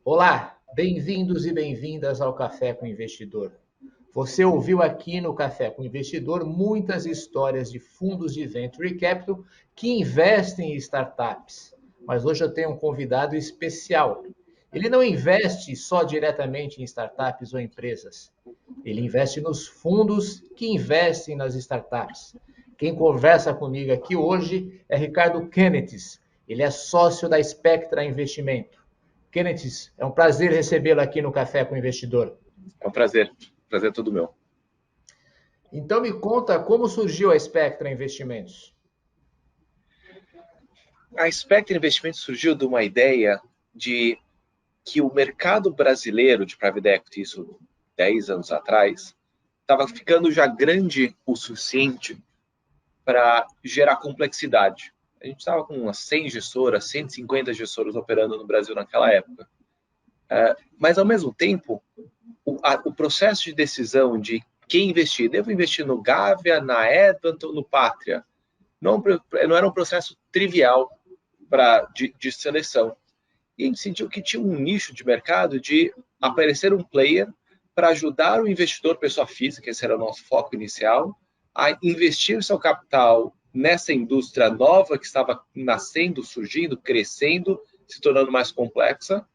Olá, bem-vindos e bem-vindas ao Café com Investidor. Você ouviu aqui no Café com Investidor muitas histórias de fundos de venture capital que investem em startups. Mas hoje eu tenho um convidado especial. Ele não investe só diretamente em startups ou empresas. Ele investe nos fundos que investem nas startups. Quem conversa comigo aqui hoje é Ricardo Kenneth. Ele é sócio da Spectra Investimento. Kenneth, é um prazer recebê-lo aqui no Café com o Investidor. É um prazer. Prazer é todo meu. Então me conta como surgiu a Spectra Investimentos. A Spectre Investimentos surgiu de uma ideia de que o mercado brasileiro de private equity, isso 10 anos atrás, estava ficando já grande o suficiente para gerar complexidade. A gente estava com umas 100 gestoras, 150 gestoras operando no Brasil naquela época. Mas, ao mesmo tempo, o processo de decisão de quem investir, devo investir no Gávea, na Advent ou no Pátria, não era um processo trivial de seleção. E a gente sentiu que tinha um nicho de mercado de aparecer um player para ajudar o investidor, pessoa física, esse era o nosso foco inicial, a investir seu capital nessa indústria nova que estava nascendo, surgindo, crescendo, se tornando mais complexa,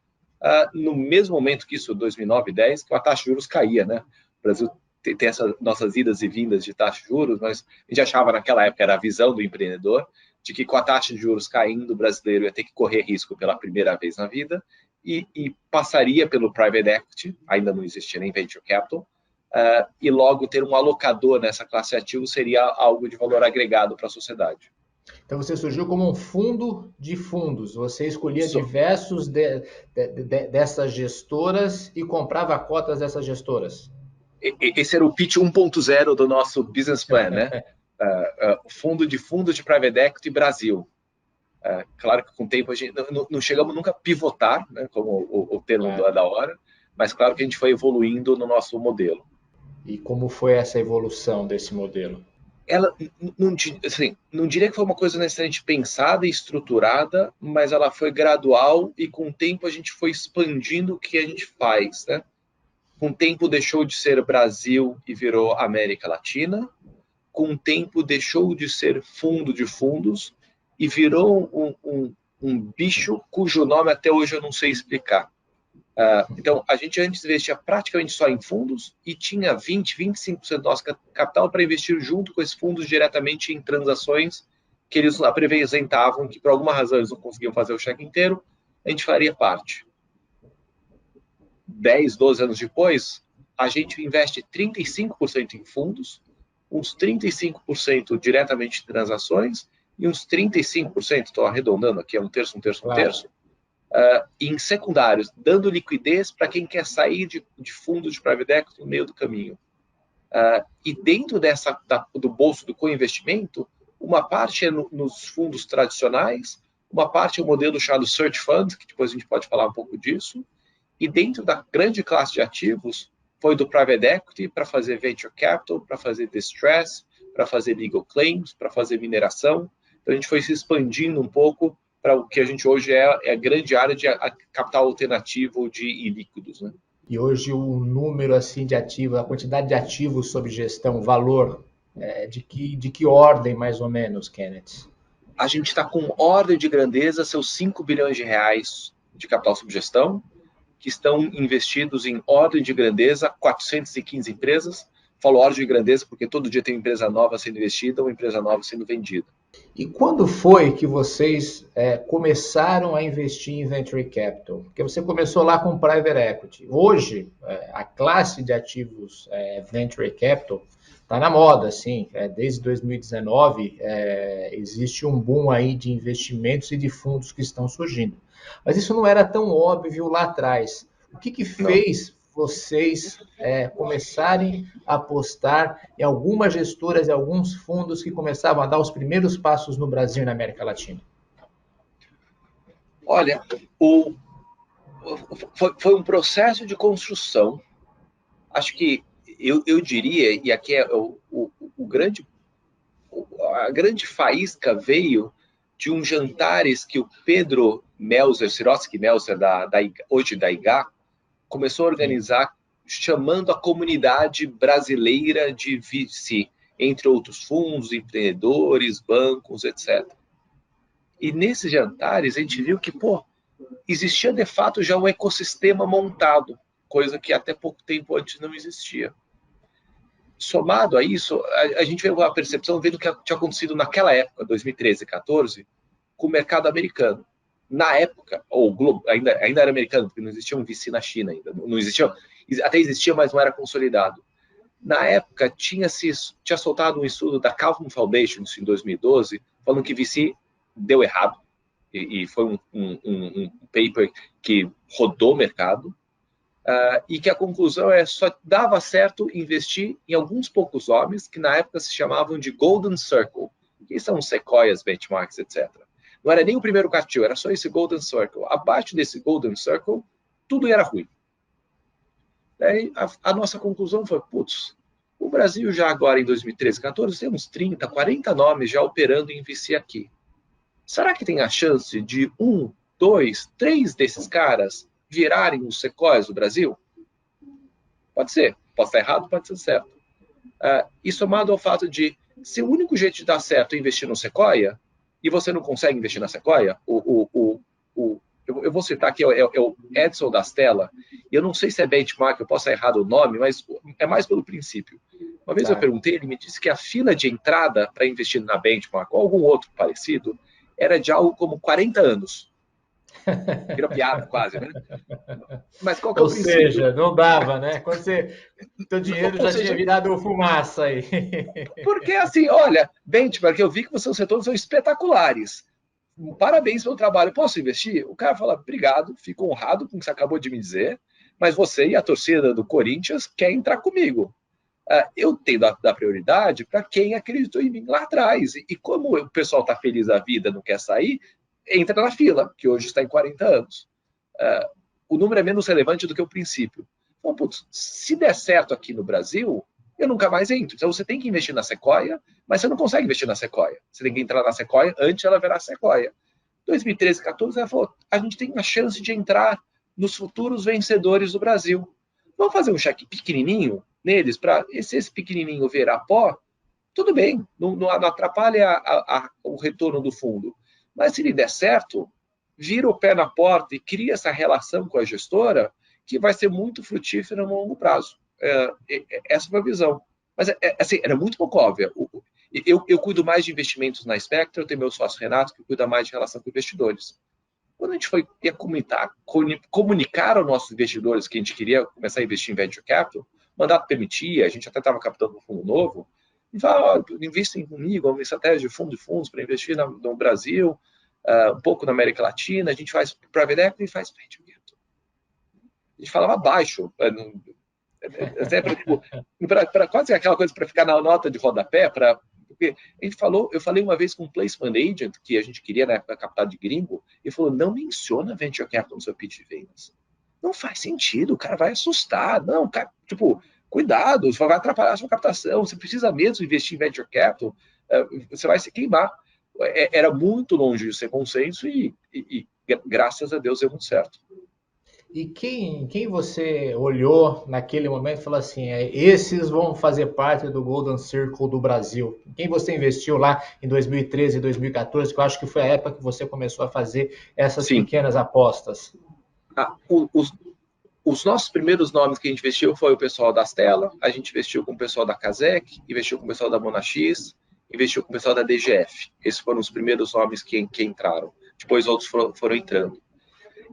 no mesmo momento que isso, 2009 e 2010, que a taxa de juros caía, né? O Brasil tem essas nossas idas e vindas de taxa de juros, mas a gente achava naquela época, era a visão do empreendedor, de que com a taxa de juros caindo, o brasileiro ia ter que correr risco pela primeira vez na vida e passaria pelo private equity, ainda não existia nem venture capital, e logo ter um alocador nessa classe de ativos seria algo de valor agregado para a sociedade. Então você surgiu como um fundo de fundos. Você escolhia diversos dessas gestoras e comprava cotas dessas gestoras. Esse era o pitch 1.0 do nosso business plan, né? Fundo de fundos de private equity Brasil. Claro que com o tempo a gente não chegamos nunca a pivotar, né, como o termo Claro. da hora, mas claro que a gente foi evoluindo no nosso modelo. E como foi essa evolução desse modelo? Ela assim, não diria que foi uma coisa necessariamente pensada e estruturada, mas ela foi gradual e com o tempo a gente foi expandindo o que a gente faz, né? Com o tempo deixou de ser Brasil e virou América Latina. Com o tempo deixou de ser fundo de fundos e virou um bicho cujo nome até hoje eu não sei explicar. Então, a gente antes investia praticamente só em fundos e tinha 20, 25% do nosso capital para investir junto com esses fundos diretamente em transações que eles apresentavam, que por alguma razão eles não conseguiam fazer o cheque inteiro, a gente faria parte. 10, 12 anos depois, a gente investe 35% em fundos, uns 35% diretamente em transações e uns 35%, estou arredondando aqui, é um terço, um terço, um terço, em secundários, dando liquidez para quem quer sair de fundos de private equity no meio do caminho. E dentro do bolso do co-investimento, uma parte é nos fundos tradicionais, uma parte é o modelo chamado Search Fund, que depois a gente pode falar um pouco disso, e dentro da grande classe de ativos, foi do private equity para fazer venture capital, para fazer distress, para fazer legal claims, para fazer mineração. Então a gente foi se expandindo um pouco para o que a gente hoje é a grande área de capital alternativo de ilíquidos, né? E hoje o número assim de ativos, a quantidade de ativos sob gestão, o valor, de que ordem mais ou menos, Kenneth? A gente está com ordem de grandeza, seus 5 bilhões de reais de capital sob gestão, que estão investidos em ordem de grandeza, 415 empresas. Falo ordem de grandeza porque todo dia tem uma empresa nova sendo investida, uma empresa nova sendo vendida. E quando foi que vocês começaram a investir em venture capital? Porque você começou lá com private equity. Hoje, a classe de ativos venture capital está na moda, assim. Desde 2019 existe um boom aí de investimentos e de fundos que estão surgindo. Mas isso não era tão óbvio lá atrás. O que Não. fez vocês começarem a apostar em algumas gestoras e alguns fundos que começavam a dar os primeiros passos no Brasil e na América Latina? Olha, foi um processo de construção. Acho que eu diria, e aqui é a grande faísca veio de um jantares que o Pedro Melzer, Sirotsky Melzer, hoje da IGA, começou a organizar, chamando a comunidade brasileira de VC, entre outros fundos, empreendedores, bancos, etc. E nesses jantares a gente viu que, existia de fato já um ecossistema montado, coisa que até pouco tempo antes não existia. Somado a isso, a gente veio a percepção vendo o que tinha acontecido naquela época, 2013, 2014, com o mercado americano. Na época, ainda era americano, porque não existia um VC na China ainda. Não existia, até existia, mas não era consolidado. Na época, tinha soltado um estudo da Kaufman Foundation, em 2012, falando que VC deu errado. E foi um paper que rodou o mercado. E que a conclusão só dava certo investir em alguns poucos nomes que na época se chamavam de Golden Circle, que são Sequoias, benchmarks, etc. Não era nem o primeiro quartil, era só esse Golden Circle. Abaixo desse Golden Circle, tudo era ruim. Daí a nossa conclusão foi, o Brasil já agora em 2013, 2014, tem uns 30, 40 nomes já operando em VC aqui. Será que tem a chance de 1, 2, 3 desses caras virarem os Sequoias do Brasil? Pode ser. Pode estar errado, pode ser certo. E somado ao fato de, se o único jeito de dar certo é investir no Sequoia, e você não consegue investir na Sequoia, eu vou citar aqui, é o Edson Dastella, e eu não sei se é benchmark, eu posso estar errado o nome, mas é mais pelo princípio. Uma vez eu perguntei, ele me disse que a fila de entrada para investir na benchmark ou algum outro parecido era de algo como 40 anos. Virou piada, quase, né? Mas qual que é o princípio? Ou seja, não dava, né? Quando teu dinheiro já tinha virado fumaça aí. Porque assim, olha, benchmark, eu vi que seus setores são espetaculares. Parabéns pelo trabalho. Posso investir? O cara fala, obrigado, fico honrado com o que você acabou de me dizer, mas você e a torcida do Corinthians quer entrar comigo. Eu tenho da prioridade para quem acreditou em mim lá atrás. E como o pessoal está feliz da vida, não quer sair, entra na fila, que hoje está em 40 anos. O número é menos relevante do que o princípio. Então, se der certo aqui no Brasil, eu nunca mais entro. Então, você tem que investir na Sequoia, mas você não consegue investir na Sequoia. Você tem que entrar na Sequoia antes ela virar Sequoia. 2013, 2014, ela falou, a gente tem a chance de entrar nos futuros vencedores do Brasil. Vamos fazer um cheque pequenininho neles, para se esse pequenininho virar pó, tudo bem, não atrapalha o retorno do fundo. Mas se ele der certo, vira o pé na porta e cria essa relação com a gestora que vai ser muito frutífera no longo prazo. Essa foi a visão. Mas assim, era muito pouco óbvia. Eu cuido mais de investimentos na Spectra, eu tenho meu sócio Renato, que cuida mais de relação com investidores. Quando a gente ia comunicar aos nossos investidores que a gente queria começar a investir em Venture Capital, o mandato permitia, a gente até estava captando um fundo novo, e falava, investem comigo, uma estratégia de fundos para investir no Brasil, um pouco na América Latina, a gente faz private equity e faz venture capital. A gente falava baixo, para quase aquela coisa para ficar na nota de rodapé, porque eu falei uma vez com um placement agent, que a gente queria na época captar de gringo, e falou, não menciona venture capital no seu pitch de vendas. Não faz sentido, o cara vai assustar. Não, cara, cuidado, você vai atrapalhar a sua captação, você precisa mesmo investir em venture capital, você vai se queimar. Era muito longe de ser consenso e graças a Deus deu muito certo. E quem você olhou naquele momento e falou assim, esses vão fazer parte do Golden Circle do Brasil? Quem você investiu lá em 2013 e 2014, que eu acho que foi a época que você começou a fazer essas pequenas apostas? Os nossos primeiros nomes que a gente investiu foi o pessoal da Stella, a gente investiu com o pessoal da Kazek, investiu com o pessoal da Monax, investiu com o pessoal da DGF. Esses foram os primeiros nomes que entraram. Depois outros foram entrando.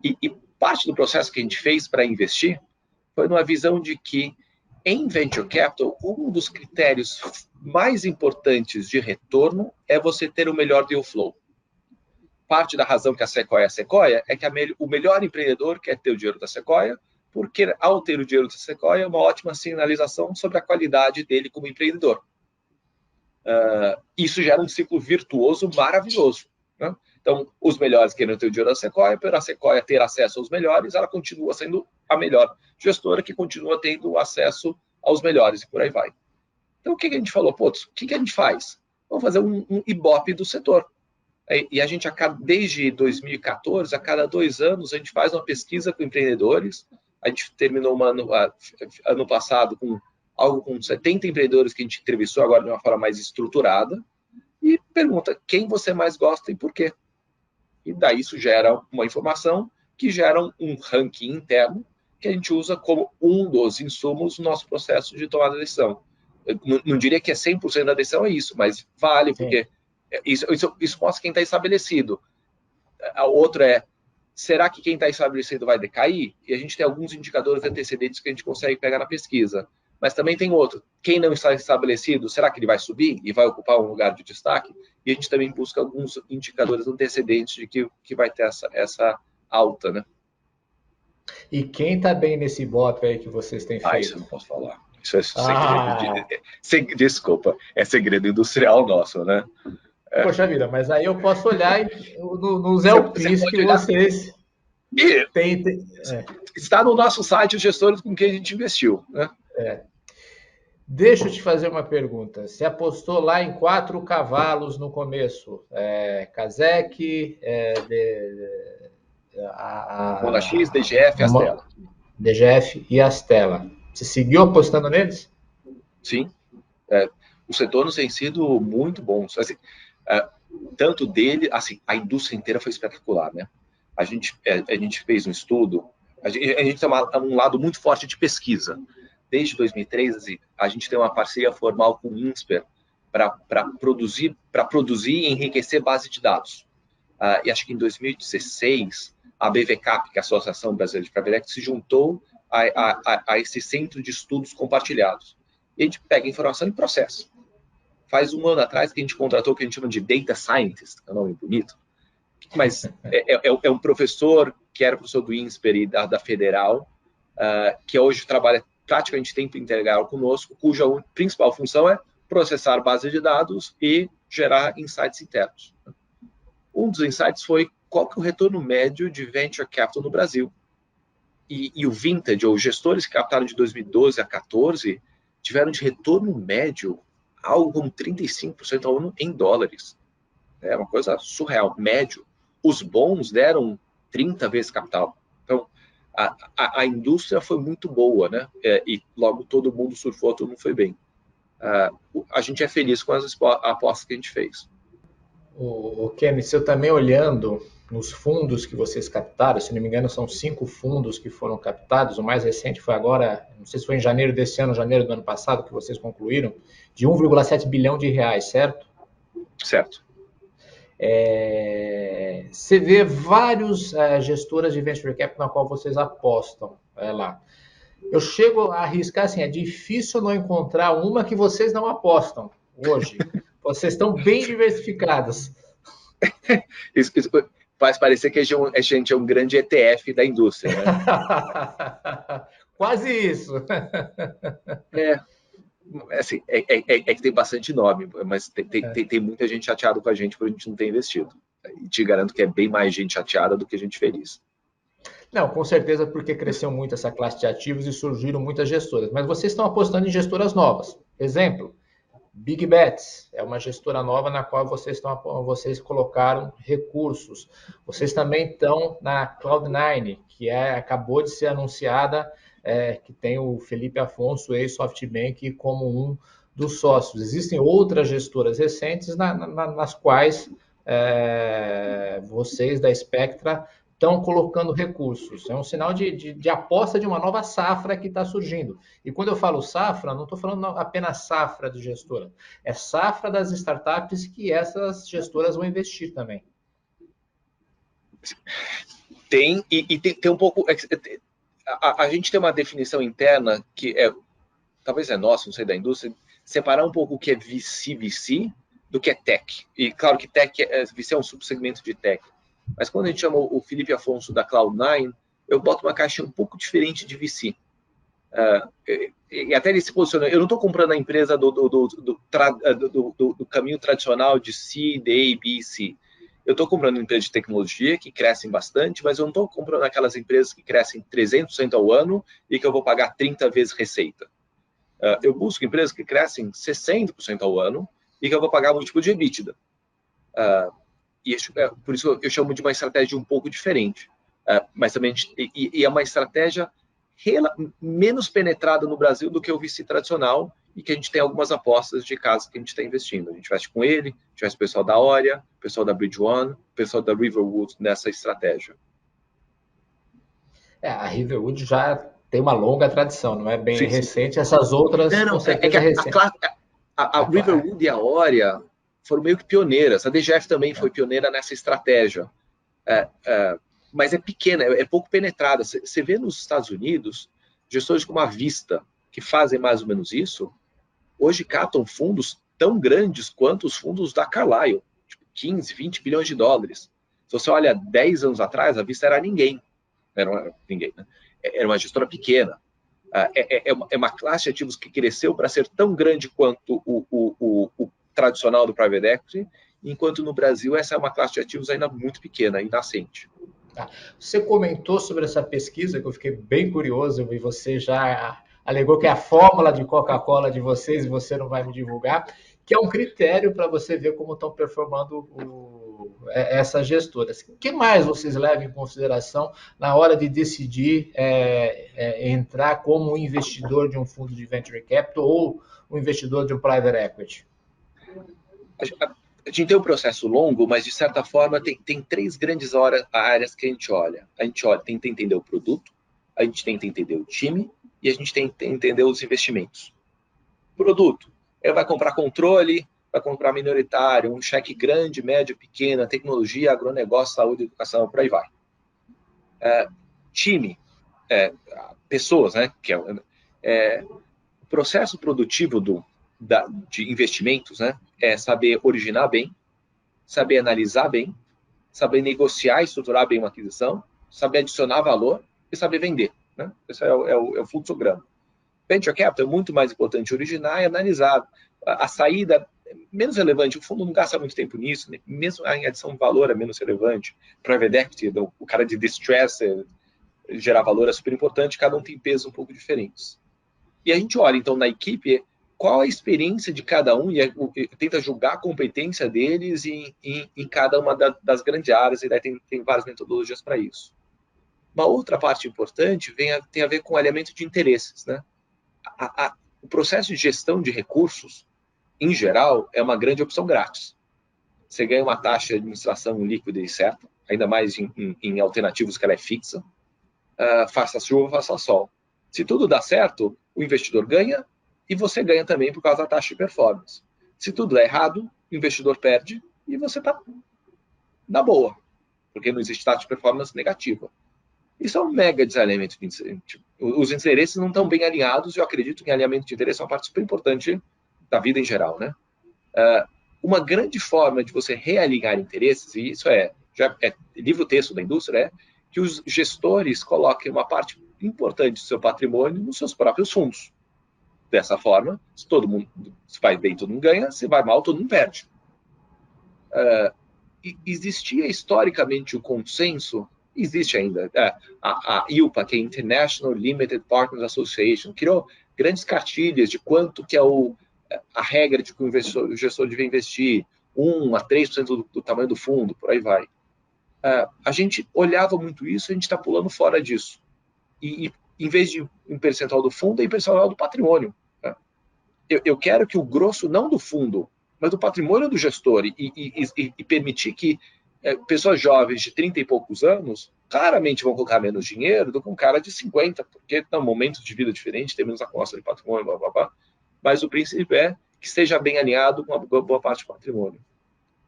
E parte do processo que a gente fez para investir foi numa visão de que em Venture Capital, um dos critérios mais importantes de retorno é você ter o melhor deal flow. Parte da razão que a Sequoia é que o melhor empreendedor quer ter o dinheiro da Sequoia, porque ao ter o dinheiro da Sequoia é uma ótima sinalização sobre a qualidade dele como empreendedor. Isso gera um ciclo virtuoso maravilhoso. Né? Então, os melhores querem ter o dinheiro da Sequoia, para a Sequoia ter acesso aos melhores, ela continua sendo a melhor gestora que continua tendo acesso aos melhores e por aí vai. Então, o que a gente falou? O que a gente faz? Vamos fazer um Ibope do setor. E a gente, desde 2014, a cada 2 anos, a gente faz uma pesquisa com empreendedores. A gente terminou ano passado com algo com 70 empreendedores que a gente entrevistou agora de uma forma mais estruturada e pergunta quem você mais gosta e por quê. E daí isso gera uma informação que gera um ranking interno que a gente usa como um dos insumos no nosso processo de tomada de decisão. Eu não diria que é 100% da decisão, é isso, mas vale, porque isso mostra quem está estabelecido. A outra é, será que quem está estabelecido vai decair? E a gente tem alguns indicadores antecedentes que a gente consegue pegar na pesquisa. Mas também tem outro. Quem não está estabelecido, será que ele vai subir e vai ocupar um lugar de destaque? E a gente também busca alguns indicadores antecedentes de que vai ter essa alta, né? E quem está bem nesse voto aí que vocês têm feito? Isso eu não posso falar. Isso é segredo. Desculpa, é segredo industrial nosso, né? Poxa vida, mas aí eu posso olhar nos LPs que vocês têm. Está no nosso site os gestores com quem a gente investiu, né? Deixa eu te fazer uma pergunta. Você apostou lá em 4 cavalos no começo. Kazek, Monax, DGF e Astela. DGF e Astela. Você seguiu apostando neles? Sim. Os retornos têm sido muito bons. Assim, tanto dele, assim, a indústria inteira foi espetacular, né? A gente fez um estudo, a gente tem um lado muito forte de pesquisa. Desde 2013, a gente tem uma parceria formal com o INSPER para produzir e enriquecer base de dados. E acho que em 2016, a BVCAP, que é a Associação Brasileira de Private Equity, se juntou a esse centro de estudos compartilhados. E a gente pega informação e processa. Faz um ano atrás que a gente contratou o que a gente chama de Data Scientist, que é um nome bonito, mas é um professor que era professor do INSPER e da Federal, que hoje trabalha praticamente tempo integral conosco, cuja principal função é processar base de dados e gerar insights internos. Um dos insights foi qual que é o retorno médio de venture capital no Brasil. E o vintage, ou gestores que captaram de 2012 a 2014, tiveram de retorno médio algo como 35% ao ano em dólares. É uma coisa surreal, médio. Os bons deram 30 vezes capital. Então, a indústria foi muito boa, né? E logo todo mundo surfou, todo mundo foi bem. A gente é feliz com as apostas que a gente fez. O Kenneth, eu também olhando nos fundos que vocês captaram, se não me engano, são 5 fundos que foram captados. O mais recente foi agora, não sei se foi em janeiro desse ano, janeiro do ano passado, que vocês concluíram, de 1,7 bilhão de reais, certo? Certo. Você vê vários gestoras de venture capital na qual vocês apostam lá. Eu chego a arriscar assim, é difícil não encontrar uma que vocês não apostam hoje. Vocês estão bem diversificados. Isso faz parecer que a gente é um grande ETF da indústria, né? Quase isso. Assim, que tem bastante nome, mas tem muita gente chateada com a gente por a gente não ter investido. E te garanto que é bem mais gente chateada do que gente feliz. Não, com certeza, porque cresceu muito essa classe de ativos e surgiram muitas gestoras. Mas vocês estão apostando em gestoras novas. Exemplo, Big Bets é uma gestora nova na qual vocês colocaram recursos. Vocês também estão na Cloud9, que acabou de ser anunciada, que tem o Felipe Afonso, ex-SoftBank, como um dos sócios. Existem outras gestoras recentes nas quais vocês da Spectra estão colocando recursos. É um sinal de aposta de uma nova safra que está surgindo. E quando eu falo safra, não estou falando apenas safra de gestora. É safra das startups que essas gestoras vão investir também. Tem um pouco... A gente tem uma definição interna que talvez é nossa, não sei, da indústria, separar um pouco o que é VC do que é tech. E claro que VC é um subsegmento de tech. Mas quando a gente chama o Felipe Afonso da Cloud9, eu boto uma caixa um pouco diferente de VC. E até ele se posiciona. Eu não estou comprando a empresa do caminho tradicional de C, D, B, C. Eu estou comprando empresas de tecnologia que crescem bastante, mas eu não estou comprando aquelas empresas que crescem 300% ao ano e que eu vou pagar 30 vezes receita. Eu busco empresas que crescem 60% ao ano e que eu vou pagar múltiplo de EBITDA. por isso eu chamo de uma estratégia um pouco diferente. Mas também é uma estratégia menos penetrada no Brasil do que o VC tradicional, e que a gente tem algumas apostas de casas que a gente está investindo. A gente investe com ele, a gente investe com o pessoal da Oria, o pessoal da Bridge One, o pessoal da Riverwood nessa estratégia. A Riverwood já tem uma longa tradição, não é bem Sim, recente, essas outras com certeza recentes. A Riverwood e a Oria foram meio que pioneiras. A DGF também foi pioneira nessa estratégia. Mas é pequena, é pouco penetrada. Você vê nos Estados Unidos, gestores como a Vista, que fazem mais ou menos isso, hoje captam fundos tão grandes quanto os fundos da Carlyle, tipo 15, 20 bilhões de dólares. Se você olha 10 anos atrás, a Vista era ninguém. Ninguém, né? Era uma gestora pequena. É uma classe de ativos que cresceu para ser tão grande quanto o tradicional do private equity, enquanto no Brasil essa é uma classe de ativos ainda muito pequena e nascente. Você comentou sobre essa pesquisa, que eu fiquei bem curioso, e você já alegou que é a fórmula de Coca-Cola de vocês, e você não vai me divulgar, que é um critério para você ver como estão performando essas gestoras. O que mais vocês levam em consideração na hora de decidir entrar como investidor de um fundo de venture capital ou um investidor de um private equity? A gente tem um processo longo, mas de certa forma tem três grandes áreas que a gente olha. A gente tenta entender o produto, a gente tenta entender o time e a gente tenta entender os investimentos. Produto, ele vai comprar controle, vai comprar minoritário, um cheque grande, médio, pequeno, tecnologia, agronegócio, saúde, educação, por aí vai. Time, pessoas, né? O processo produtivo de investimentos, né? É saber originar bem, saber analisar bem, saber negociar e estruturar bem uma aquisição, saber adicionar valor e saber vender. Né? Esse é o fluxograma. Venture Capital é muito mais importante originar e analisar. A saída é menos relevante, o fundo não gasta muito tempo nisso, né? Mesmo a adição de valor é menos relevante. Private Equity, o cara de distress, gerar valor é super importante, cada um tem pesos um pouco diferentes. E a gente olha, então, na equipe, qual a experiência de cada um e tenta julgar a competência deles em cada uma das grandes áreas, e daí tem várias metodologias para isso. Uma outra parte importante tem a ver com alinhamento de interesses. Né? O processo de gestão de recursos, em geral, é uma grande opção grátis. Você ganha uma taxa de administração líquida e certa, ainda mais em alternativos que ela é fixa. Faça chuva, faça sol. Se tudo dá certo, o investidor ganha e você ganha também por causa da taxa de performance. Se tudo dá errado, o investidor perde e você está na boa, porque não existe taxa de performance negativa. Isso é um mega desalinhamento de interesse. Os interesses não estão bem alinhados e eu acredito que alinhamento de interesse é uma parte super importante da vida em geral. Né? Uma grande forma de você realinhar interesses, e isso já é livro-texto da indústria, é que os gestores coloquem uma parte importante do seu patrimônio nos seus próprios fundos. Dessa forma, se todo mundo se vai bem, todo mundo ganha, se vai mal, todo mundo perde. Existia historicamente o consenso, existe ainda, a ILPA, que é International Limited Partners Association, criou grandes cartilhas de quanto que é a regra de que o gestor devia investir, 1 a 3% do tamanho do fundo, por aí vai. A gente olhava muito isso, a gente está pulando fora disso. E em vez de um percentual do fundo, é um percentual do patrimônio. Né? Eu quero que o grosso, não do fundo, mas do patrimônio do gestor, e permitir que pessoas jovens de 30 e poucos anos claramente vão colocar menos dinheiro do que um cara de 50, porque estão momentos de vida diferentes, tem menos acumulação de patrimônio, blá, blá, blá. Mas o princípio é que esteja bem alinhado com uma boa parte do patrimônio.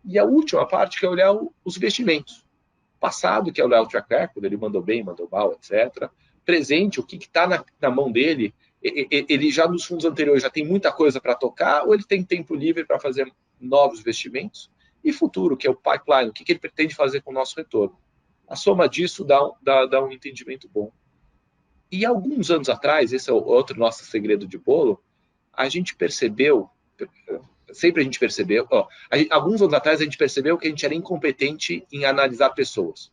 E a última parte, que é olhar os investimentos. Passado, que é olhar o track record, ele mandou bem, mandou mal, etc. Presente, o que está na mão dele, ele já nos fundos anteriores já tem muita coisa para tocar, ou ele tem tempo livre para fazer novos investimentos? E futuro, que é o pipeline, o que ele pretende fazer com o nosso retorno? A soma disso dá um entendimento bom. E alguns anos atrás, esse é o outro nosso segredo de bolo, a gente percebeu, alguns anos atrás a gente percebeu que a gente era incompetente em analisar pessoas.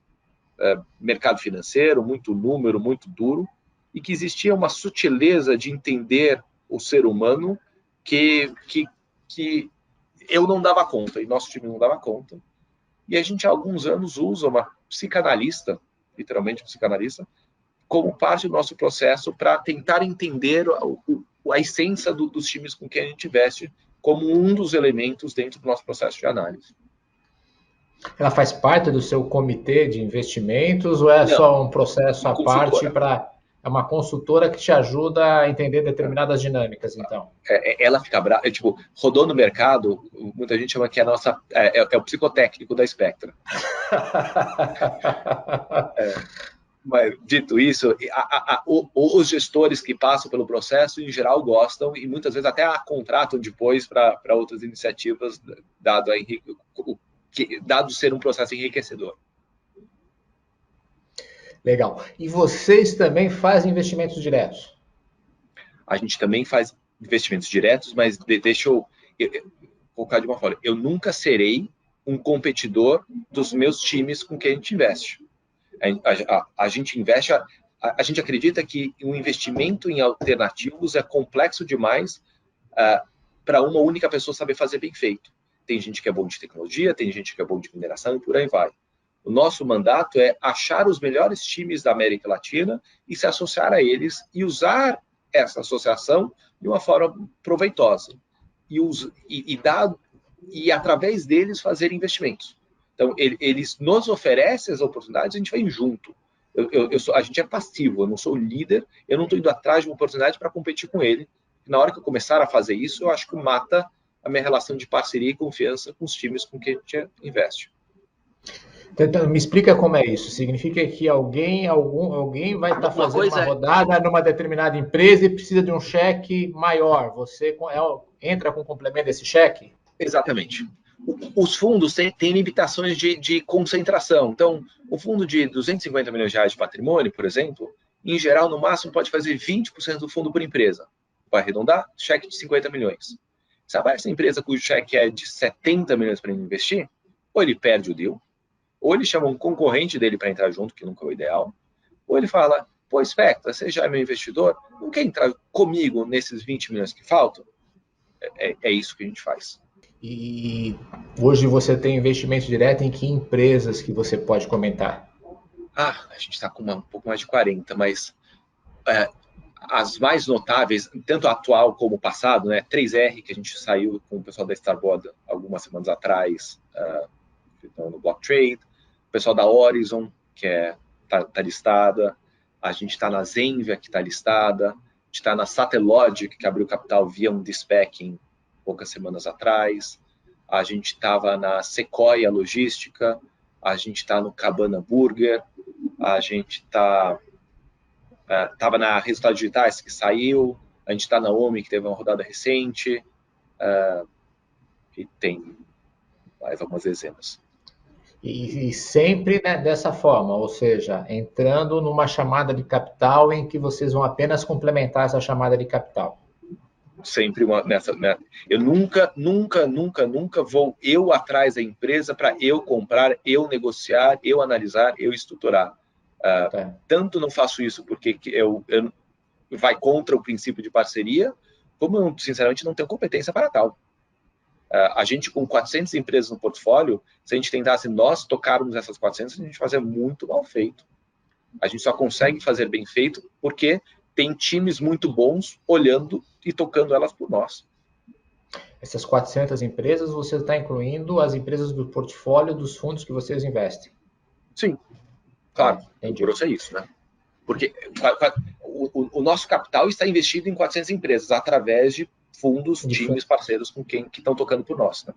Mercado financeiro, muito número, muito duro, e que existia uma sutileza de entender o ser humano que eu não dava conta, e nosso time não dava conta. E a gente há alguns anos usa uma psicanalista, literalmente psicanalista, como parte do nosso processo para tentar entender a essência dos times com quem a gente investe como um dos elementos dentro do nosso processo de análise. Ela faz parte do seu comitê de investimentos ou é Não, só um processo à parte para... É uma consultora que te ajuda a entender determinadas dinâmicas, então? Ela fica brava, tipo, rodou no mercado, muita gente chama que é, o psicotécnico da Spectra. Mas, dito isso, os gestores que passam pelo processo, em geral, gostam e muitas vezes até a contratam depois para outras iniciativas, dado ser um processo enriquecedor. Legal. E vocês também fazem investimentos diretos? A gente também faz investimentos diretos, mas deixa eu colocar de uma forma. Eu nunca serei um competidor dos meus times com quem a gente investe. A gente investe, a gente acredita que o investimento em alternativos é complexo demais para uma única pessoa saber fazer bem feito. Tem gente que é bom de tecnologia, tem gente que é bom de mineração e por aí vai. O nosso mandato é achar os melhores times da América Latina e se associar a eles e usar essa associação de uma forma proveitosa e através deles fazer investimentos. Então, eles nos oferecem as oportunidades, a gente vai junto. A gente é passivo, eu não sou líder, eu não estou indo atrás de uma oportunidade para competir com ele. Na hora que eu começar a fazer isso, eu acho que mata a minha relação de parceria e confiança com os times com quem a gente investe. Então, me explica como é isso. Significa que alguém vai estar fazendo uma rodada numa determinada empresa e precisa de um cheque maior. Você entra com o complemento desse cheque? Exatamente. Os fundos têm limitações de concentração. Então, o fundo de 250 milhões de reais de patrimônio, por exemplo, em geral, no máximo, pode fazer 20% do fundo por empresa. Vai arredondar, cheque de 50 milhões. Se aparece uma empresa cujo cheque é de 70 milhões para ele investir, ou ele perde o deal, ou ele chama um concorrente dele para entrar junto, que nunca é o ideal, ou ele fala, pô, Spectra, você já é meu investidor, não quer entrar comigo nesses 20 milhões que faltam? É isso que a gente faz. E hoje você tem investimento direto em que empresas que você pode comentar? A gente está com um pouco mais de 40, mas as mais notáveis, tanto a atual como o passado, né? 3R, que a gente saiu com o pessoal da Starboard algumas semanas atrás, no Block Trade, o pessoal da Horizon, que está listada, a gente está na Zenvia, que está listada, a gente está na Satellogic, que abriu capital via um de-SPAC poucas semanas atrás, a gente estava na Sequoia Logística, a gente está no Cabana Burger, a gente estava na Resultados Digitais, que saiu, a gente está na OMI, que teve uma rodada recente, e tem mais algumas dezenas. E sempre, né, dessa forma, ou seja, entrando numa chamada de capital em que vocês vão apenas complementar essa chamada de capital. Sempre nessa. Eu nunca vou eu atrás da empresa para eu comprar, eu negociar, eu analisar, eu estruturar. Tanto não faço isso porque eu vai contra o princípio de parceria, como eu, sinceramente, não tenho competência para tal. A gente, com 400 empresas no portfólio, se a gente tentasse nós tocarmos essas 400, a gente fazia muito mal feito. A gente só consegue fazer bem feito porque tem times muito bons olhando e tocando elas por nós. Essas 400 empresas, você está incluindo as empresas do portfólio dos fundos que vocês investem? Sim, claro. O grosso é isso, né? Porque o nosso capital está investido em 400 empresas através de fundos, times, parceiros com quem que estão tocando por nós, né?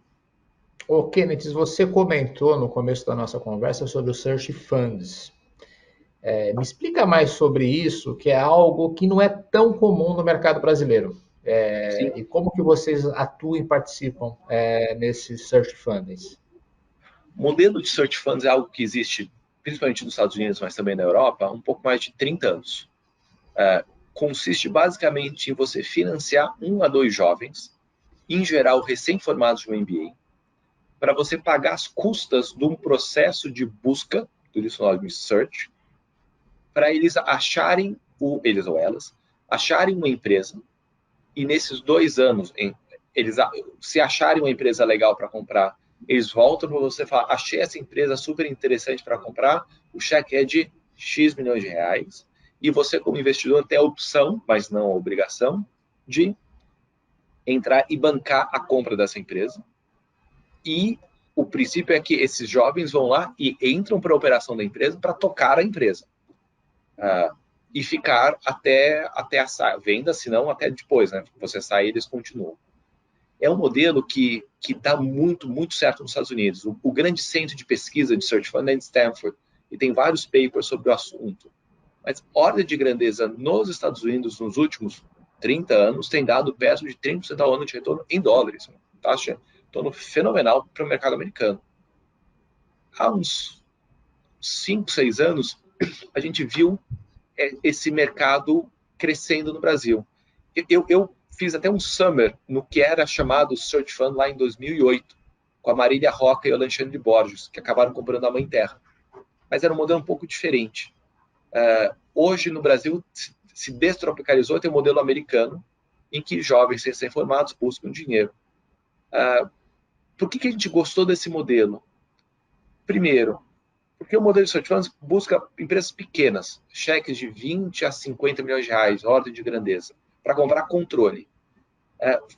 Ô, Kenneth, você comentou no começo da nossa conversa sobre o Search Funds. Me explica mais sobre isso, que é algo que não é tão comum no mercado brasileiro. E como que vocês atuam e participam nesses Search Funds? O modelo de Search Funds é algo que existe, principalmente nos Estados Unidos, mas também na Europa, há um pouco mais de 30 anos. Consiste basicamente em você financiar 1 a 2 jovens, em geral recém-formados de um MBA, para você pagar as custas de um processo de busca, do dicionário de search, para eles acharem, eles ou elas, acharem uma empresa, e nesses 2 anos, eles se acharem uma empresa legal para comprar, eles voltam para você falar, achei essa empresa super interessante para comprar, o cheque é de X milhões de reais, e você, como investidor, tem a opção, mas não a obrigação, de entrar e bancar a compra dessa empresa. E o princípio é que esses jovens vão lá e entram para a operação da empresa para tocar a empresa. E ficar até a venda, senão até depois, né? Você sai e eles continuam. É um modelo que dá muito, muito certo nos Estados Unidos. O grande centro de pesquisa de Search Fund é em Stanford, e tem vários papers sobre o assunto. Mas ordem de grandeza nos Estados Unidos, nos últimos 30 anos, tem dado perto de 30% ao ano de retorno em dólares. Uma taxa de retorno fenomenal para o mercado americano. Há uns 5, 6 anos, a gente viu esse mercado crescendo no Brasil. Eu fiz até um summer no que era chamado Search Fund lá em 2008, com a Marília Roca e o Alexandre Borges, que acabaram comprando a Mãe Terra. Mas era um modelo um pouco diferente. Hoje, no Brasil, se destropicalizou, tem um modelo americano, em que jovens recém-formados buscam dinheiro. Por que a gente gostou desse modelo? Primeiro, porque o modelo de search funds busca empresas pequenas, cheques de 20 a 50 milhões de reais, ordem de grandeza, para comprar controle.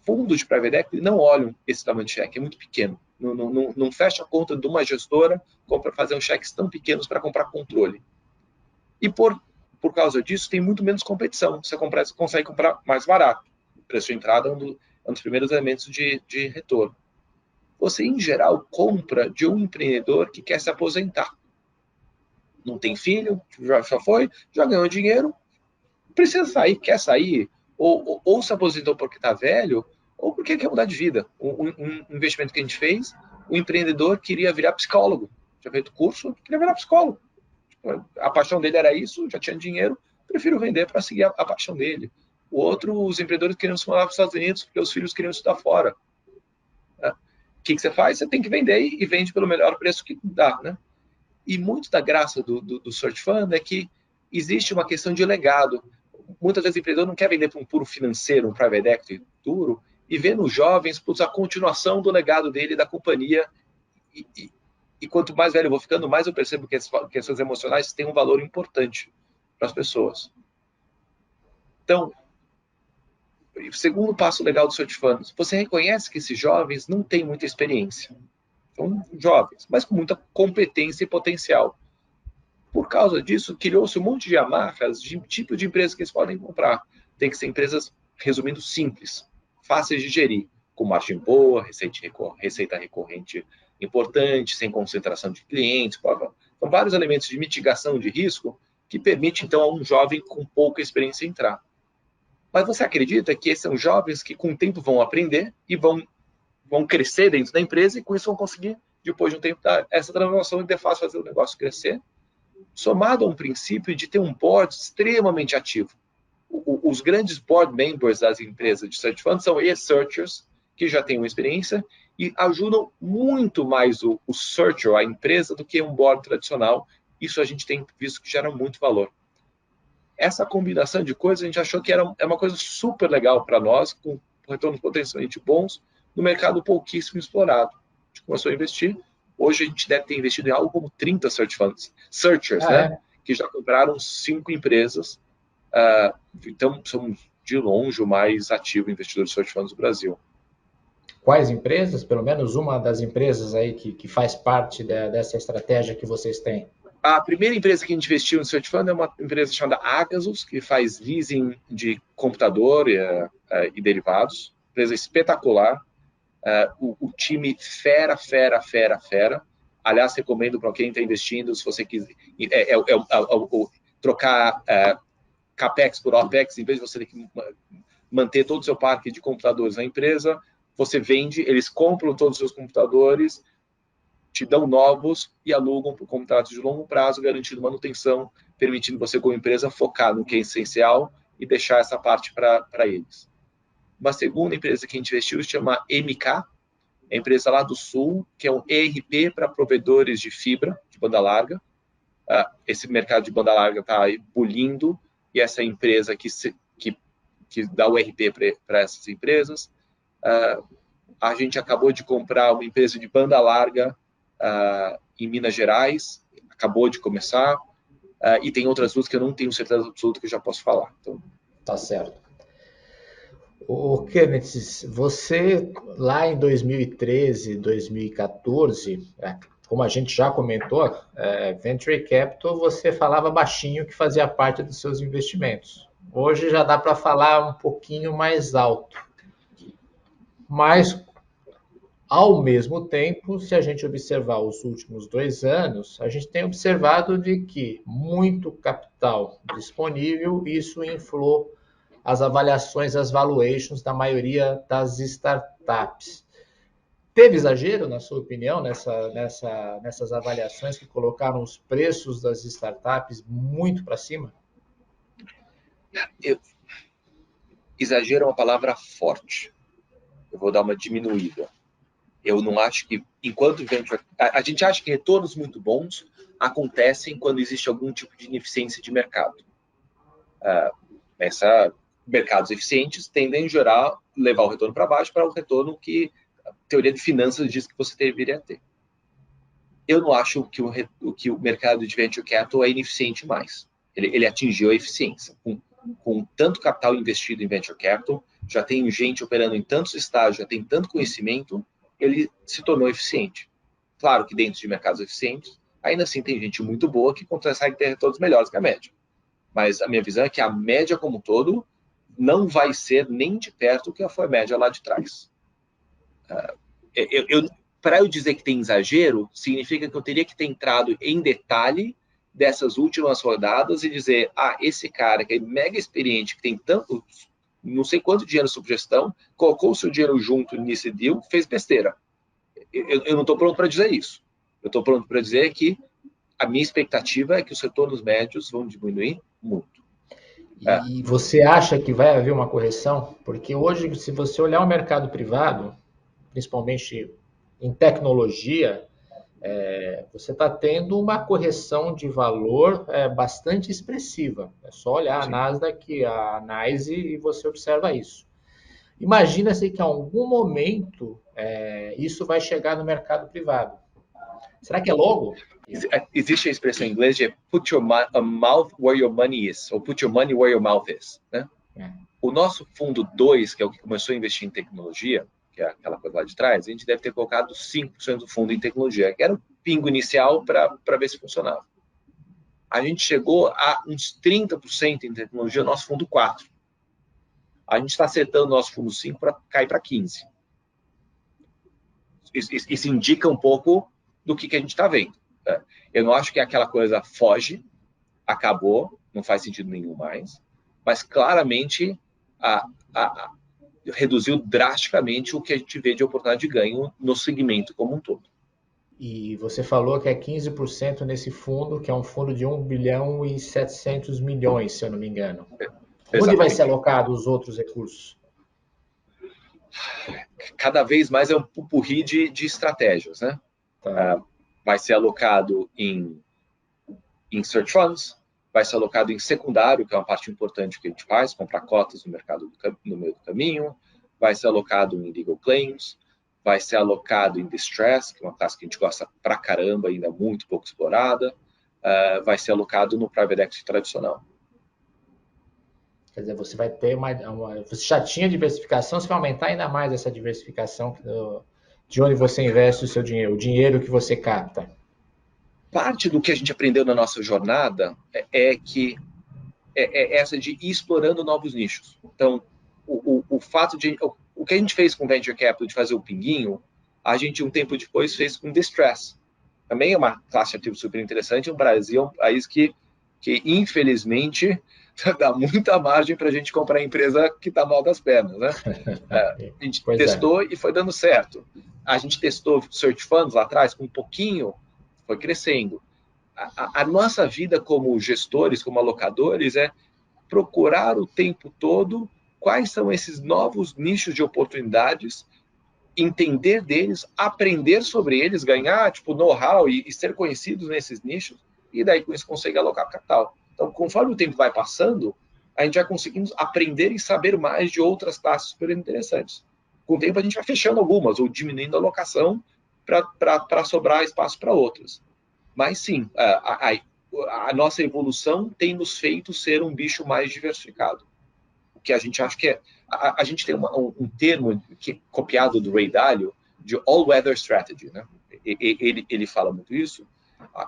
Fundos de private equity não olham esse tamanho de cheque, é muito pequeno. Não fecha a conta de uma gestora para fazer uns cheques tão pequenos para comprar controle. E por causa disso, tem muito menos competição. Você consegue comprar mais barato. O preço de entrada é um dos primeiros elementos de retorno. Você, em geral, compra de um empreendedor que quer se aposentar. Não tem filho, já ganhou dinheiro, precisa sair, quer sair, ou se aposentou porque está velho, ou porque quer mudar de vida. Um investimento que a gente fez, o empreendedor queria virar psicólogo. Tinha feito curso, queria virar psicólogo. A paixão dele era isso, já tinha dinheiro, prefiro vender para seguir a paixão dele. O outro, os empreendedores queriam se mudar para os Estados Unidos porque os filhos queriam estudar fora. O que você faz? Você tem que vender e vende pelo melhor preço que dá, né? E muito da graça do Search Fund é que existe uma questão de legado. Muitas vezes o empreendedor não quer vender para um puro financeiro, um private equity duro, e vê nos jovens a continuação do legado dele, da companhia. E quanto mais velho eu vou ficando, mais eu percebo que questões emocionais têm um valor importante para as pessoas. Então, o segundo passo legal do Search Fund, você reconhece que esses jovens não têm muita experiência. São jovens, mas com muita competência e potencial. Por causa disso, criou-se um monte de amarras de tipo de empresas que eles podem comprar. Tem que ser empresas, resumindo, simples, fáceis de gerir, com margem boa, receita recorrente importante, sem concentração de clientes. São vários elementos de mitigação de risco que permite, então, a um jovem com pouca experiência entrar. Mas você acredita que esses são jovens que, com o tempo, vão aprender e vão crescer dentro da empresa e, com isso, vão conseguir, depois de um tempo, dar essa transformação e de fato fazer o negócio crescer? Somado a um princípio de ter um board extremamente ativo. Os grandes board members das empresas de search funds são ex-searchers, que já têm uma experiência e ajudam muito mais o searcher, a empresa, do que um board tradicional. Isso a gente tem visto que gera muito valor. Essa combinação de coisas a gente achou que é uma coisa super legal para nós, com retornos potencialmente bons, no mercado pouquíssimo explorado. A gente começou a investir. Hoje a gente deve ter investido em algo como 30 searchers, né? Que já compraram 5 empresas. Então, somos de longe o mais ativo investidor de search funds do Brasil. Quais empresas? Pelo menos uma das empresas aí que faz parte dessa estratégia que vocês têm. A primeira empresa que a gente investiu no Search Fund é uma empresa chamada Agasus, que faz leasing de computador e derivados. Empresa espetacular. O time fera. Aliás, recomendo para quem está investindo, se você quiser, trocar CAPEX por OPEX, em vez de você ter que manter todo o seu parque de computadores na empresa, você vende, eles compram todos os seus computadores, te dão novos e alugam por contratos de longo prazo, garantindo manutenção, permitindo você, como empresa, focar no que é essencial e deixar essa parte para eles. Uma segunda empresa que a gente investiu se chama MK, é a empresa lá do Sul, que é um ERP para provedores de fibra, de banda larga. Esse mercado de banda larga está bulindo, e essa empresa que dá o ERP para essas empresas. A gente acabou de comprar uma empresa de banda larga em Minas Gerais, acabou de começar, e tem outras duas que eu não tenho certeza absoluta que eu já posso falar. Então, tá certo. O Kenneth, você lá em 2013, 2014, como a gente já comentou, Venture Capital, você falava baixinho que fazia parte dos seus investimentos. Hoje já dá para falar um pouquinho mais alto. Mas, ao mesmo tempo, se a gente observar os últimos 2 anos, a gente tem observado de que muito capital disponível, isso inflou as avaliações, as valuations da maioria das startups. Teve exagero, na sua opinião, nessas avaliações que colocaram os preços das startups muito para cima? Exagero é uma palavra forte. Eu vou dar uma diminuída. Eu não acho que, enquanto a gente acha que retornos muito bons acontecem quando existe algum tipo de ineficiência de mercado. Mercados eficientes tendem, em geral, levar o retorno para baixo para o retorno que a teoria de finanças diz que você deveria ter. Eu não acho que o mercado de venture capital é ineficiente mais. Ele atingiu a eficiência. Com tanto capital investido em venture capital, já tem gente operando em tantos estágios, já tem tanto conhecimento, ele se tornou eficiente. Claro que dentro de mercados eficientes, ainda assim tem gente muito boa que consegue ter retornos melhores que a média. Mas a minha visão é que a média como um todo não vai ser nem de perto o que foi a média lá de trás. Para eu dizer que tem exagero, significa que eu teria que ter entrado em detalhe dessas últimas rodadas e dizer, esse cara que é mega experiente, que tem tanto, não sei quanto dinheiro sob gestão, colocou o seu dinheiro junto nesse deal, fez besteira. Eu não estou pronto para dizer isso. Eu estou pronto para dizer que a minha expectativa é que os retornos médios vão diminuir muito. E você acha que vai haver uma correção? Porque hoje, se você olhar o mercado privado, principalmente em tecnologia, você está tendo uma correção de valor bastante expressiva. É só olhar a Nasdaq, a NYSE e você observa isso. Imagina-se que em algum momento isso vai chegar no mercado privado. Será que é logo? Existe a expressão em inglês de put your mouth where your money is, ou put your money where your mouth is. Né? O nosso fundo 2, que é o que começou a investir em tecnologia, que é aquela coisa lá de trás, a gente deve ter colocado 5% do fundo em tecnologia, que era o pingo inicial para ver se funcionava. A gente chegou a uns 30% em tecnologia, nosso fundo 4. A gente está acertando o nosso fundo 5 para cair para 15%. Isso indica um pouco do que a gente está vendo. Né? Eu não acho que aquela coisa foge, acabou, não faz sentido nenhum mais, mas claramente reduziu drasticamente o que a gente vê de oportunidade de ganho no segmento como um todo. E você falou que é 15% nesse fundo, que é um fundo de 1 bilhão e 700 milhões, se eu não me engano. Onde vai ser alocado os outros recursos? Cada vez mais é um pupurri de estratégias, né? Tá. Vai ser alocado em search funds, vai ser alocado em secundário, que é uma parte importante que a gente faz, comprar cotas no mercado no meio do caminho, vai ser alocado em legal claims, vai ser alocado em distress, que é uma classe que a gente gosta pra caramba, ainda muito pouco explorada, vai ser alocado no private equity tradicional. Quer dizer, você vai ter você já tinha diversificação, você vai aumentar ainda mais essa diversificação de onde você investe o seu dinheiro, o dinheiro que você capta. Parte do que a gente aprendeu na nossa jornada é essa de ir explorando novos nichos. Então, o fato de... O que a gente fez com o Venture Capital de fazer o pinguinho, a gente um tempo depois fez com Distress. Também é uma classe de ativo super interessante. O Brasil é um país que infelizmente, dá muita margem para a gente comprar a empresa que está mal das pernas. Né? A gente testou e foi dando certo. A gente testou Search Funds lá atrás, com um pouquinho, foi crescendo. A nossa vida como gestores, como alocadores, é procurar o tempo todo quais são esses novos nichos de oportunidades, entender deles, aprender sobre eles, ganhar know-how e ser conhecidos nesses nichos, e daí com isso conseguir alocar capital. Então, conforme o tempo vai passando, a gente vai conseguindo aprender e saber mais de outras classes super interessantes. Com o tempo a gente vai fechando algumas ou diminuindo a alocação para sobrar espaço para outras. Mas sim, a nossa evolução tem nos feito ser um bicho mais diversificado. O que a gente acha que é... A gente tem um termo copiado do Ray Dalio, de all-weather strategy, né? Ele fala muito isso.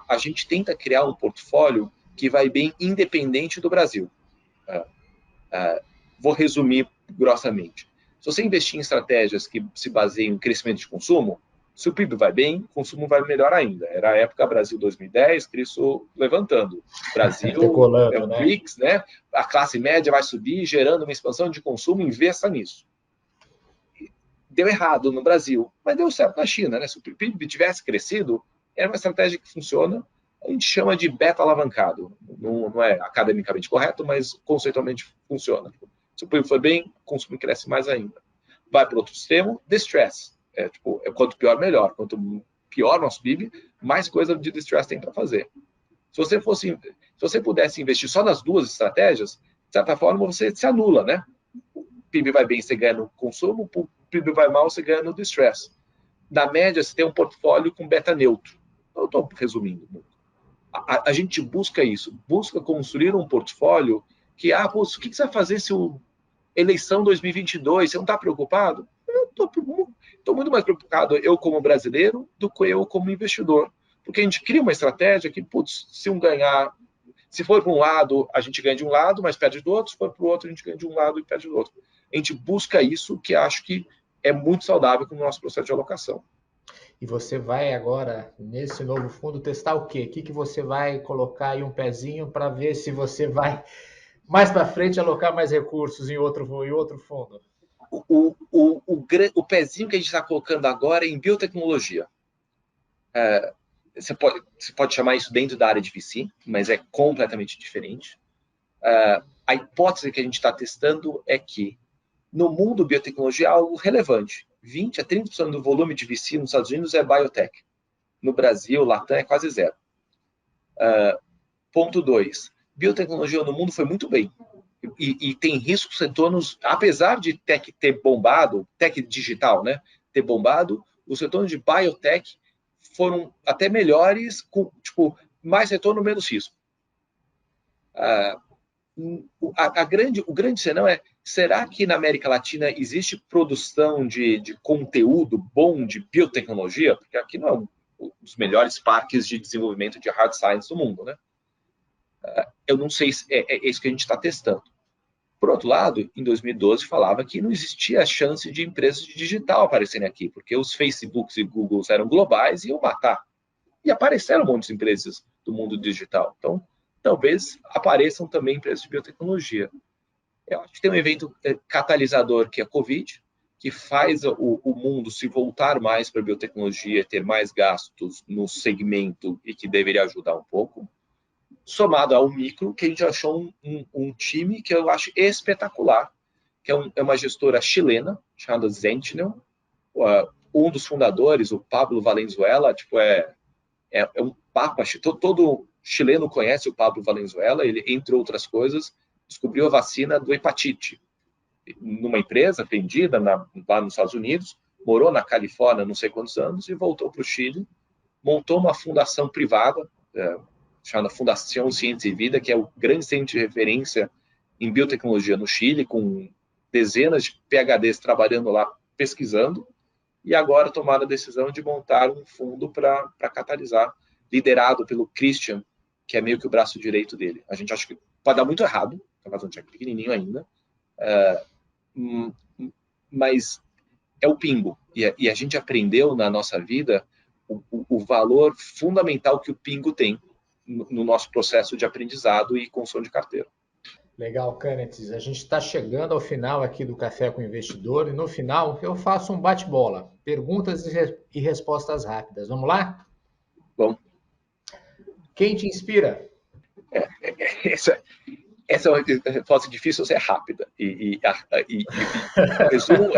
A gente tenta criar um portfólio que vai bem independente do Brasil. Vou resumir grossamente. Se você investir em estratégias que se baseiam em crescimento de consumo, se o PIB vai bem, o consumo vai melhor ainda. Era a época Brasil 2010, Cristo levantando. Brasil, Decolando, o né? BRICS, né? A classe média vai subir, gerando uma expansão de consumo, investa nisso. Deu errado no Brasil, mas deu certo na China, né? Se o PIB tivesse crescido, era uma estratégia que funciona, a gente chama de beta alavancado. Não é academicamente correto, mas conceitualmente funciona. Se o PIB for bem, o consumo cresce mais ainda. Vai para outro extremo, distress. Quanto pior, melhor. Quanto pior nosso PIB, mais coisa de distress tem para fazer. Se você pudesse investir só nas duas estratégias, de certa forma você se anula, né? O PIB vai bem, você ganha no consumo, o PIB vai mal, você ganha no distress. Na média, você tem um portfólio com beta neutro. Eu estou resumindo. A gente busca isso, busca construir um portfólio que, o que você vai fazer se o eleição 2022, você não está preocupado? Eu estou muito mais preocupado, eu como brasileiro, do que eu como investidor. Porque a gente cria uma estratégia que, se um ganhar, se for para um lado, a gente ganha de um lado, mas perde do outro, se for para o outro, a gente ganha de um lado e perde do outro. A gente busca isso, que acho que é muito saudável com o nosso processo de alocação. E você vai agora, nesse novo fundo, testar o quê? O que você vai colocar aí um pezinho para ver se você vai mais para frente alocar mais recursos em outro fundo? O pezinho que a gente está colocando agora é em biotecnologia. Você pode chamar isso dentro da área de VC, mas é completamente diferente. A hipótese que a gente está testando é que no mundo biotecnologia é algo relevante. 20 a 30% do volume de VC nos Estados Unidos é biotech. No Brasil, Latam é quase zero. Ponto 2. Biotecnologia no mundo foi muito bem. E tem riscos retornos, apesar de tech ter bombado, tech digital, né, ter bombado, os retornos de biotech foram até melhores, com mais retorno, menos risco. O grande senão é, será que na América Latina existe produção de conteúdo bom de biotecnologia? Porque aqui não é um dos melhores parques de desenvolvimento de hard science do mundo, né? Eu não sei se é isso que a gente está testando. Por outro lado, em 2012 falava que não existia a chance de empresas de digital aparecerem aqui, porque os Facebooks e Googles eram globais e iam matar. E apareceram um monte de empresas do mundo digital. Então, talvez apareçam também empresas de biotecnologia. Eu acho que tem um evento catalisador que é a Covid, que faz o mundo se voltar mais para a biotecnologia, ter mais gastos no segmento e que deveria ajudar um pouco. Somado ao micro, que a gente achou um time que eu acho espetacular, que é uma gestora chilena, chamada Sentinel. Um dos fundadores, o Pablo Valenzuela, é um papa. Todo chileno conhece o Pablo Valenzuela. Ele, entre outras coisas, descobriu a vacina do hepatite numa empresa vendida lá nos Estados Unidos, morou na Califórnia não sei quantos anos e voltou para o Chile, montou uma fundação privada, chamada Fundação Ciência e Vida, que é o grande centro de referência em biotecnologia no Chile, com dezenas de PhDs trabalhando lá, pesquisando, e agora tomaram a decisão de montar um fundo para catalisar, liderado pelo Christian, que é meio que o braço direito dele. A gente acha que pode dar muito errado, é um cheque pequenininho ainda, mas é o pingo. E a gente aprendeu na nossa vida o valor fundamental que o pingo tem no nosso processo de aprendizado e construção de carteira. Legal, Canetes. A gente está chegando ao final aqui do Café com o Investidor e no final eu faço um bate-bola. Perguntas e respostas rápidas. Vamos lá? Bom. Quem te inspira? Essa é uma resposta difícil, é rápida. O resumo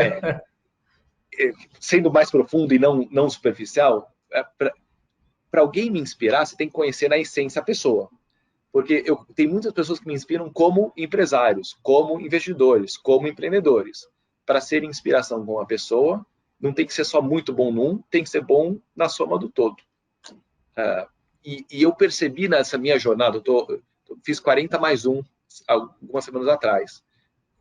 sendo mais profundo e não superficial, para alguém me inspirar, você tem que conhecer na essência a pessoa. Porque tem muitas pessoas que me inspiram como empresários, como investidores, como empreendedores. para ser inspiração com uma pessoa, não tem que ser só muito bom num, tem que ser bom na soma do todo. E eu percebi nessa minha jornada, eu fiz 40 mais um algumas semanas atrás.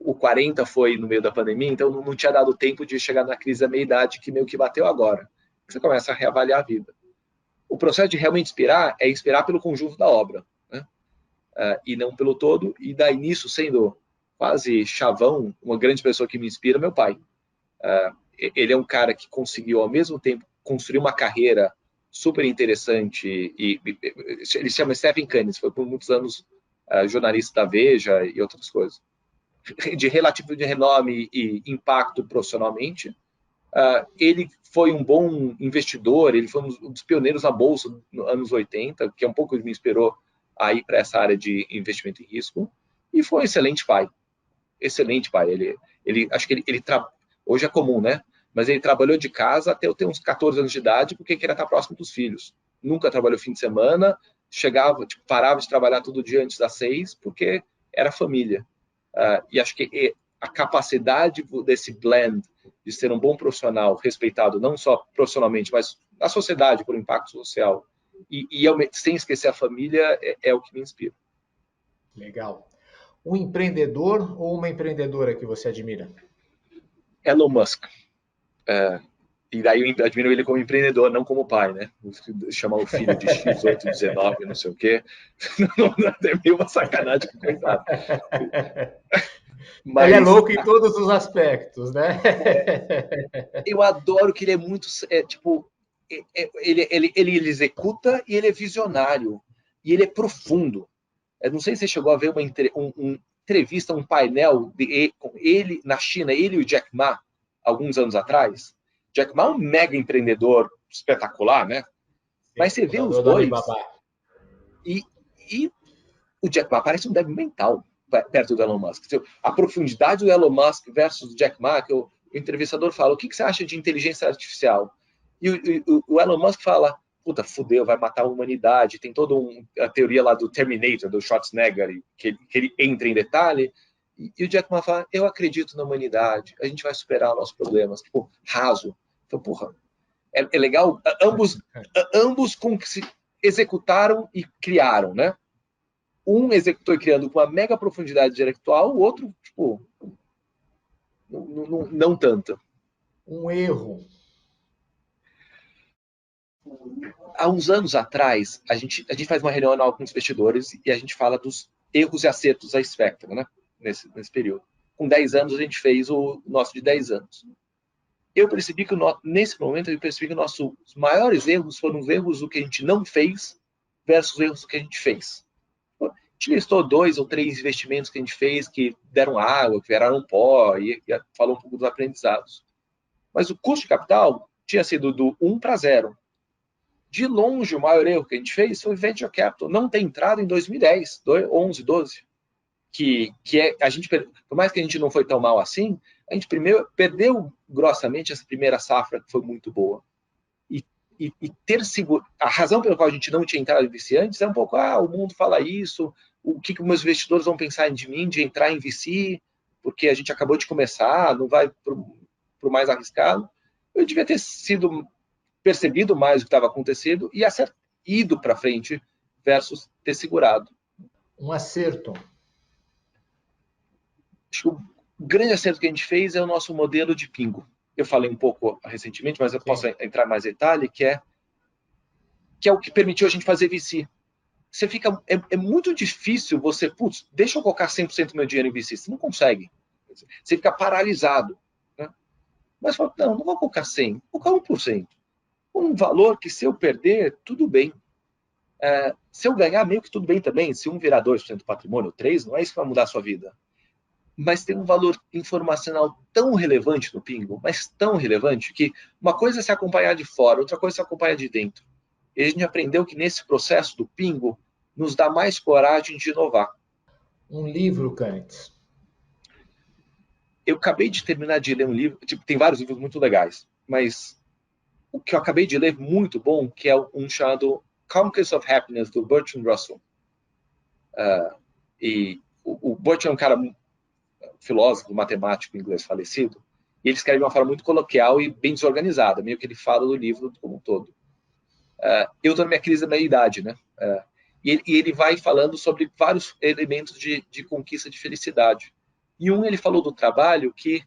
O 40 foi no meio da pandemia, então não tinha dado tempo de chegar na crise da meia-idade, que meio que bateu agora. Você começa a reavaliar a vida. O processo de realmente inspirar é inspirar pelo conjunto da obra, né? E não pelo todo. E daí nisso, sendo quase chavão, uma grande pessoa que me inspira é meu pai. Ele é um cara que conseguiu, ao mesmo tempo, construir uma carreira super interessante. Ele se chama Stephen Cannes, foi por muitos anos jornalista da Veja e outras coisas. De relativo de renome e impacto profissionalmente. Ele foi um bom investidor, ele foi um dos pioneiros na Bolsa nos anos 80, que é um pouco que me inspirou a ir para essa área de investimento em risco, e foi um excelente pai. Excelente pai. Acho que hoje é comum, né? Mas ele trabalhou de casa até eu ter uns 14 anos de idade, porque queria estar próximo dos filhos. Nunca trabalhou fim de semana, chegava, parava de trabalhar todo dia antes das 6, porque era família. E acho que a capacidade desse blend de ser um bom profissional, respeitado não só profissionalmente, mas na sociedade, por impacto social, e sem esquecer a família, é o que me inspira. Legal. Um empreendedor ou uma empreendedora que você admira? Elon Musk. E daí eu admiro ele como empreendedor, não como pai, né? Chamar o filho de X8, 19, não sei o quê. É meio uma sacanagem, coitado. Mas ele é louco em todos os aspectos, né? Eu adoro que ele é muito, ele executa e ele é visionário. E ele é profundo. Eu não sei se você chegou a ver uma entrevista, um painel com ele na China, ele e o Jack Ma, alguns anos atrás. Jack Ma é um mega empreendedor espetacular, né? Mas você vê os dois e o Jack Ma parece um débil mental perto do Elon Musk. A profundidade do Elon Musk versus o Jack Ma, que o entrevistador fala, o que você acha de inteligência artificial? E o Elon Musk fala, puta, fudeu, vai matar a humanidade. Tem toda a teoria lá do Terminator, do Schwarzenegger, que ele entra em detalhe. E o Jack Ma fala, eu acredito na humanidade, a gente vai superar nossos problemas. Tipo, raso. Então, porra, é legal. Ambos se executaram e criaram, né? Um executou e criando com uma mega profundidade intelectual, o outro, tipo, não tanto. Um erro. Há uns anos atrás, a gente faz uma reunião anual com os investidores e a gente fala dos erros e acertos da Spectrum, né? Nesse período. Com 10 anos, a gente fez o nosso de 10 anos. Eu percebi que, nesse momento, que nossos maiores erros foram os erros do que a gente não fez versus os erros do que a gente fez. A gente listou 2 ou 3 investimentos que a gente fez que deram água, que viraram pó, e falou um pouco dos aprendizados. Mas o custo de capital tinha sido do 1 para 0. De longe, o maior erro que a gente fez foi Venture Capital. Não ter entrado em 2010, 11, 12. Por mais que a gente não foi tão mal assim, a gente primeiro perdeu grossamente essa primeira safra, que foi muito boa. E ter seguro. A razão pela qual a gente não tinha entrado em VC antes é um pouco, o mundo fala isso, o que os meus investidores vão pensar de mim, de entrar em VC, porque a gente acabou de começar, não vai para o mais arriscado. Eu devia ter percebido mais o que estava acontecendo e ido para frente versus ter segurado. Um acerto. Acho que o grande acerto que a gente fez é o nosso modelo de pingo. Eu falei um pouco recentemente, mas eu posso entrar mais em detalhe, que é o que permitiu a gente fazer VC. É muito difícil você, deixa eu colocar 100% do meu dinheiro em VC. Você não consegue. Você fica paralisado. Né? Mas fala, não vou colocar 100%, vou colocar 1%. Um valor que, se eu perder, tudo bem. Se eu ganhar, meio que tudo bem também. Se virar 2% do patrimônio, 3%, não é isso que vai mudar a sua vida. Mas tem um valor informacional tão relevante no Pingo, mas tão relevante, que uma coisa é se acompanhar de fora, outra coisa é se acompanhar de dentro. E a gente aprendeu que nesse processo do Pingo, nos dá mais coragem de inovar. Um livro, Canitz. Eu acabei de terminar de ler um livro, tem vários livros muito legais, mas o que eu acabei de ler muito bom, que é um chamado Conquest of Happiness, do Bertrand Russell. E o Bertrand é um cara filósofo, matemático inglês falecido, E ele escreve de uma forma muito coloquial e bem desorganizada, meio que ele fala do livro como um todo. Eu estou na minha crise da meia-idade, né? E ele vai falando sobre vários elementos de conquista de felicidade. E ele falou do trabalho que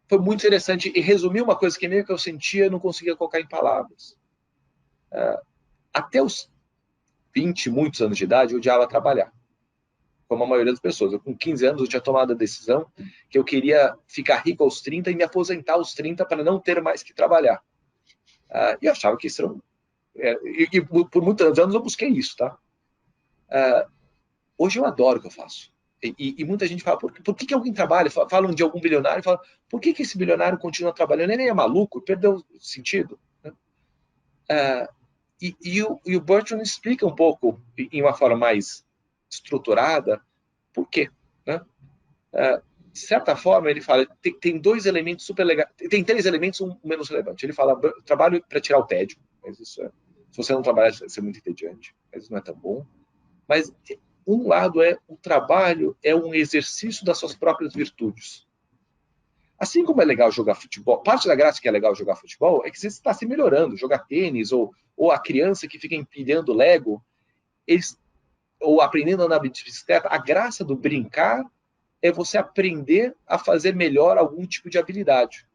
foi muito interessante e resumiu uma coisa que meio que eu sentia e não conseguia colocar em palavras. Até os 20, muitos anos de idade, eu odiava trabalhar, como a maioria das pessoas. Eu, com 15 anos, eu tinha tomado a decisão que eu queria ficar rico aos 30 e me aposentar aos 30 para não ter mais que trabalhar. E eu achava que isso era e por muitos anos eu busquei isso, tá? Hoje eu adoro o que eu faço. E muita gente fala, por que alguém trabalha? Falam de algum bilionário, falam, por que esse bilionário continua trabalhando? Ele é maluco, perdeu o sentido. Né? E o Bertrand explica um pouco, em uma forma mais estruturada, por quê. Né? De certa forma, ele fala, tem dois elementos super legais, tem três elementos, um menos relevante. Ele fala, trabalho para tirar o tédio, mas isso se você não trabalhar, vai ser muito entediante, mas isso não é tão bom. Mas um lado o trabalho é um exercício das suas próprias virtudes. Assim como é legal jogar futebol, parte da graça que é legal jogar futebol é que você está se melhorando, jogar tênis, ou a criança que fica empilhando Lego, ou aprendendo a andar de bicicleta, a graça do brincar é você aprender a fazer melhor algum tipo de habilidade.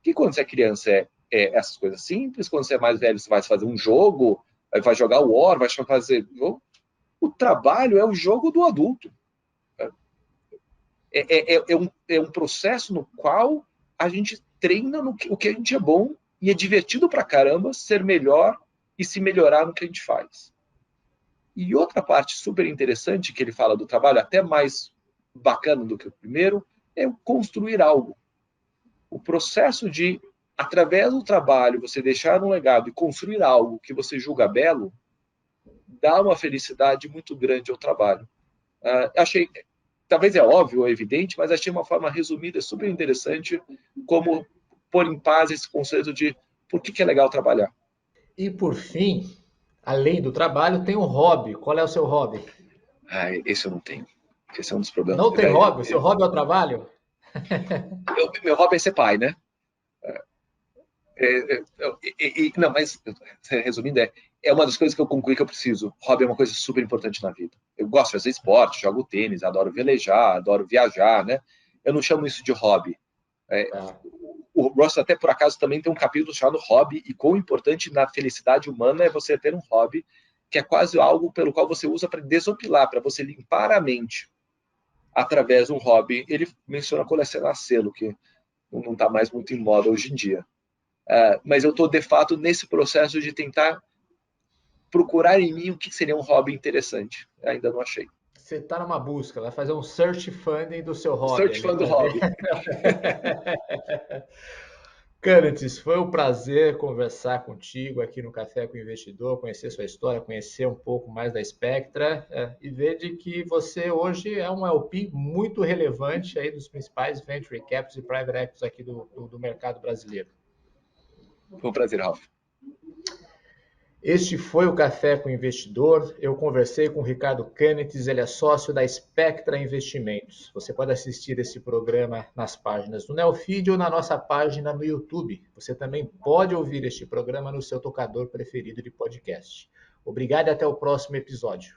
Que quando você é criança é essas coisas simples, quando você é mais velho você vai fazer um jogo, vai jogar o War, vai fazer... O trabalho é o jogo do adulto. É um processo no qual a gente treina o que a gente é bom e é divertido pra caramba ser melhor e se melhorar no que a gente faz. E outra parte super interessante que ele fala do trabalho, até mais bacana do que o primeiro, é o construir algo. O processo de, através do trabalho, você deixar um legado e construir algo que você julga belo, dá uma felicidade muito grande ao trabalho. Achei, talvez é óbvio ou evidente, mas achei uma forma resumida, super interessante, como pôr em paz esse conceito de por que é legal trabalhar. E por fim, além do trabalho, tem um hobby. Qual é o seu hobby? Esse eu não tenho. Esse é um dos problemas. Não tem hobby? O seu hobby é o trabalho? Meu hobby é ser pai, né? Não, mas resumindo, é uma das coisas que eu concluí que eu preciso. Hobby é uma coisa super importante na vida. Eu gosto de fazer esporte, jogo tênis, adoro velejar, adoro viajar, né? Eu não chamo isso de hobby. O Ross, até por acaso, também tem um capítulo chamado Hobby, e quão importante na felicidade humana é você ter um hobby, que é quase algo pelo qual você usa para desopilar, para você limpar a mente através de um hobby. Ele menciona colecionar selo, que não está mais muito em moda hoje em dia. Mas eu estou, de fato, nesse processo de tentar procurar em mim o que seria um hobby interessante. Ainda não achei. Você está numa busca, vai fazer um search funding do seu hobby. Search fund do hobby. Canetis, foi um prazer conversar contigo aqui no Café com o Investidor, conhecer sua história, conhecer um pouco mais da Spectra e ver de que você hoje é um LP muito relevante aí dos principais venture capital e private equities aqui do mercado brasileiro. Foi um prazer, Ralf. Este foi o Café com o Investidor. Eu conversei com o Ricardo Canetis, ele é sócio da Spectra Investimentos. Você pode assistir esse programa nas páginas do Neofeed ou na nossa página no YouTube. Você também pode ouvir este programa no seu tocador preferido de podcast. Obrigado e até o próximo episódio.